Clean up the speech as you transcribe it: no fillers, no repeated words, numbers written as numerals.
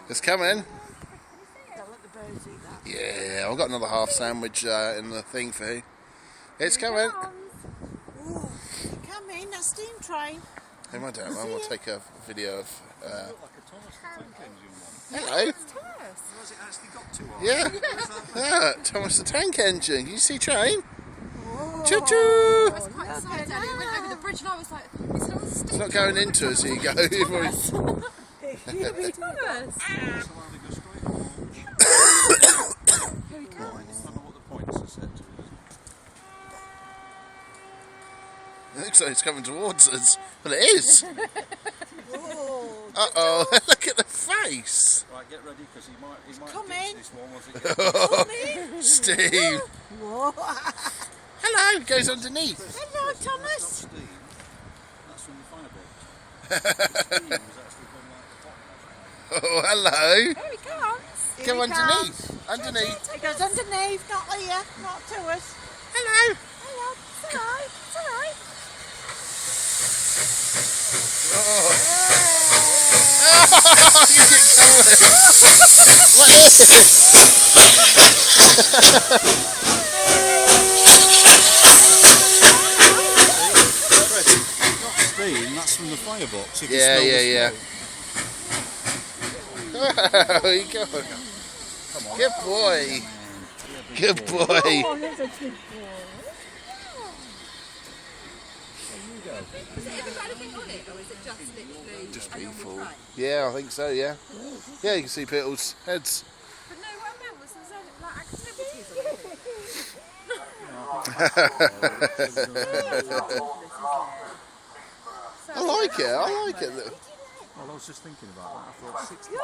It's coming. Don't let the birds eat that. Yeah, I've got another half sandwich in the thing for you. It's coming. Oh, it's coming. That steam train. Hey, my dad, we'll take a video of. Look like a Thomas the Tank Engine one. Hello. It's Thomas. Has it actually got two arms? Yeah. Yeah, Thomas the Tank Engine. Can you see train? Oh, Choo choo. I was quite excited. It went over the bridge and I was like, it's not a stick. It's not going into us. Here you go. Thomas. Thomas. Thomas. So I'll go straight on. Here he comes. I don't know what the points are set to. It looks like it's coming towards us. Well, it is. Oh, Uh-oh. Look at the face. Right, get ready because he might coming. ditch this one once it gets Steve. whoa. Hello. It goes underneath. Hello, That's Thomas. not steam. That's from the firebox. Steam was actually from like the top. Oh, hello. Here he comes. Here Go he underneath. comes. Underneath. It goes underneath, not here, not to us. Hello. Hello. It's alright. It's alright. Oh. You get covered. Not steam, that's from the firebox. You can Yeah, smell yeah, the yeah. smoke. There you go. Come on. Good boy. Good boy. Oh, there's a good boy. Has it ever got anything on it or is it just literally Just a normal people. train? Yeah, I think so, yeah. Yeah, you can see people's heads. But no, what I meant was there's like activities on it. I like it, I like it. Well, I was just thinking about that. I thought 60.